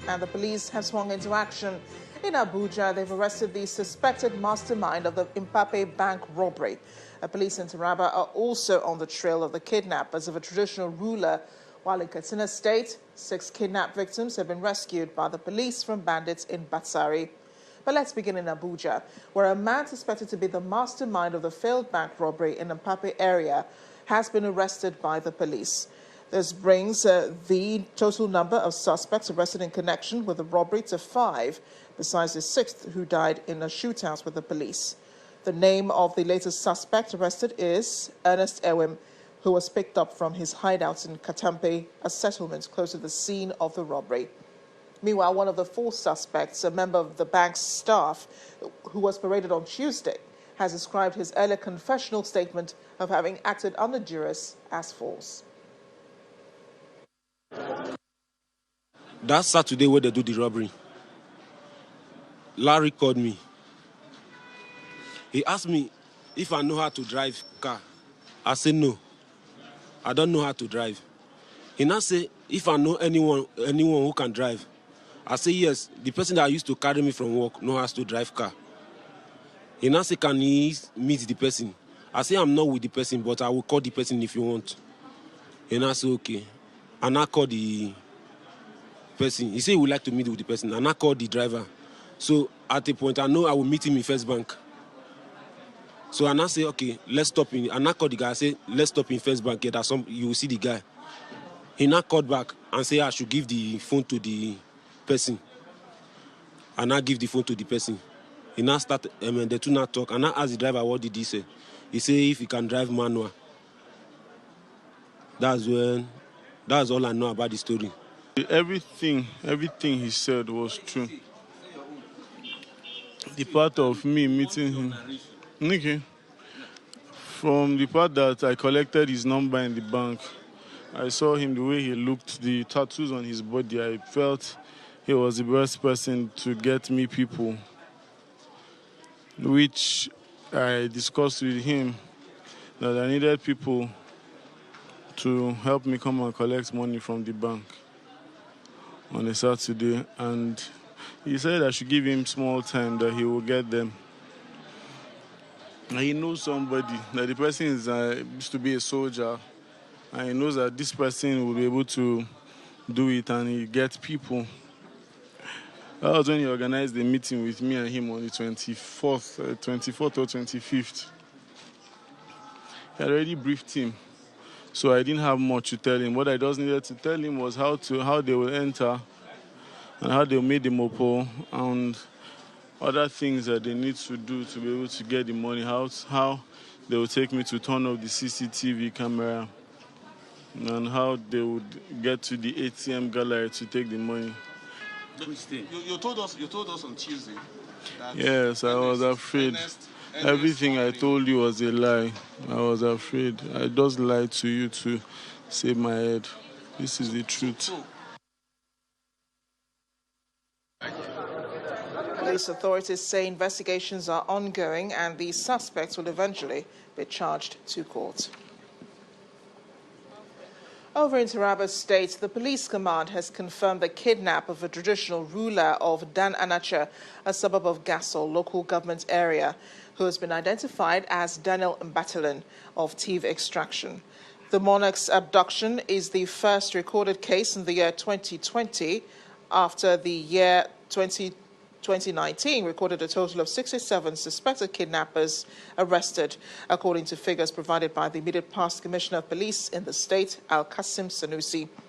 And the police have swung into action. In Abuja, they've arrested the suspected mastermind of the Mpape Bank robbery. Police in Taraba are also on the trail of the kidnappers of a traditional ruler, while in Katsina State, 6 kidnapped victims have been rescued by the police from bandits in Batsari. But let's begin in Abuja, where a man suspected to be the mastermind of the failed bank robbery in the Mpape area has been arrested by the police. This brings the total number of suspects arrested in connection with the robbery to 5, besides the 6th who died in a shootout with the police. The name of the latest suspect arrested is Ernest Ewim, who was picked up from his hideout in Katampe, a settlement close to the scene of the robbery. Meanwhile, one of the 4 suspects, a member of the bank's staff who was paraded on Tuesday, has described his earlier confessional statement of having acted under duress as false. That Saturday when they do the robbery, Larry called me. He asked me if I know how to drive car. I said no, I don't know how to drive. He now said if I know anyone who can drive. I say yes, the person that used to carry me from work knows how to drive car. He now said can he meet the person? I say I'm not with the person, but I will call the person if you want. He now said okay. And I called the person. He said he would like to meet with the person. And I called the driver. So at a point, I know I will meet him in First Bank. So I now say, okay, let's stop in. And I called the guy. I said, let's stop in First Bank. Yeah, you will see the guy. He now called back and said I should give the phone to the person. And I give the phone to the person. He now started, the two now talk. And I asked the driver, what did he say? He said if he can drive manual. That's all I know about the story. Everything he said was true. The part of me meeting him, okay, from the part that I collected his number in the bank, I saw him, the way he looked, the tattoos on his body, I felt he was the best person to get me people, which I discussed with him that I needed people to help me come and collect money from the bank on a Saturday, and he said I should give him small time that he will get them. And he knows somebody, that the person used to be a soldier, and he knows that this person will be able to do it, and he gets people. That was when he organized the meeting with me and him on the 24th or 25th. He had already briefed him, so I didn't have much to tell him. What I just needed to tell him was how they will enter and how they'll make the mopo and other things that they need to do to be able to get the money, how they will take me to turn off the CCTV camera and how they would get to the ATM gallery to take the money. You told us on Tuesday that yes, I was afraid. Everything I told you was a lie. I was afraid. I just lied to you to save my head. This is the truth. Police authorities say investigations are ongoing and the suspects will eventually be charged to court. Over in Taraba State, the police command has confirmed the kidnap of a traditional ruler of Dan Anacha, a suburb of Gasol local government area, who has been identified as Daniel Mbatalan of Tiv extraction. The monarch's abduction is the first recorded case in the year 2020, after the year 2019 recorded a total of 67 suspected kidnappers arrested, according to figures provided by the immediate past Commissioner of Police in the state, Al Qasim Sanusi.